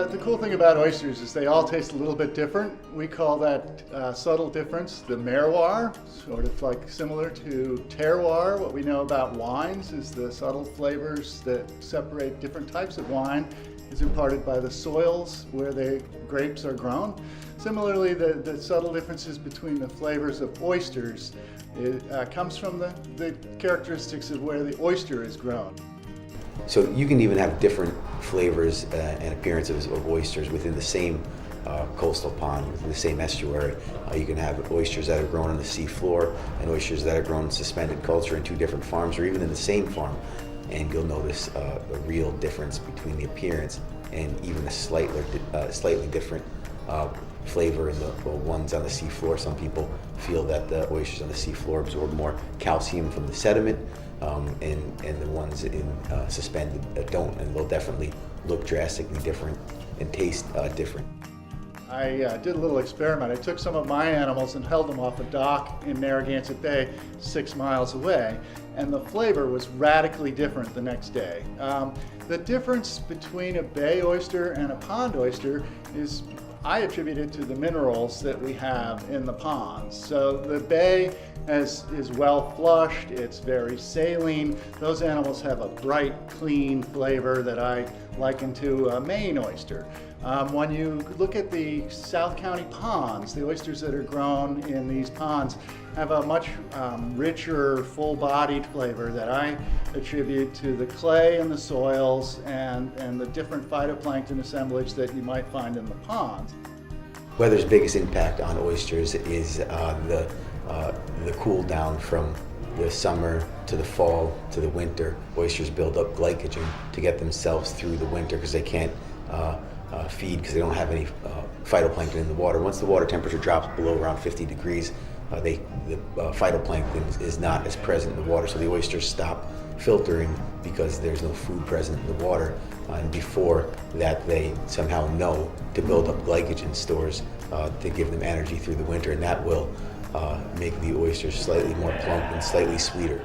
The cool thing about oysters is they all taste a little bit different. We call that subtle difference the merroir, sort of like similar to terroir. What we know about wines is the subtle flavors that separate different types of wine is imparted by the soils where the grapes are grown. Similarly, the subtle differences between the flavors of oysters comes from the characteristics of where the oyster is grown. So you can even have different flavors and appearances of oysters within the same coastal pond, within the same estuary. You can have oysters that are grown on the sea floor and oysters that are grown in suspended culture in two different farms or even in the same farm. And you'll notice a real difference between the appearance and even a slightly different flavor in the ones on the sea floor. Some people feel that the oysters on the sea floor absorb more calcium from the sediment, and the ones in suspended don't, and they'll definitely look drastically different and taste different. I did a little experiment. I took some of my animals and held them off a dock in Narragansett Bay 6 miles away, and the flavor was radically different the next day. The difference between a bay oyster and a pond oyster is I attribute it to the minerals that we have in the ponds. So the bay is well flushed, it's very saline. Those animals have a bright, clean flavor that I liken to a Maine oyster. When you look at the South County ponds, the oysters that are grown in these ponds have a much richer, full-bodied flavor that I attribute to the clay in the soils and the different phytoplankton assemblage that you might find in the ponds. Weather's biggest impact on oysters is the cool down from the summer to the fall to the winter. Oysters build up glycogen to get themselves through the winter because they can't feed because they don't have any phytoplankton in the water. Once the water temperature drops below around 50 degrees, the phytoplankton is not as present in the water, so the oysters stop filtering because there's no food present in the water. And before that, they somehow know to build up glycogen stores to give them energy through the winter, and that will make the oysters slightly more plump and slightly sweeter.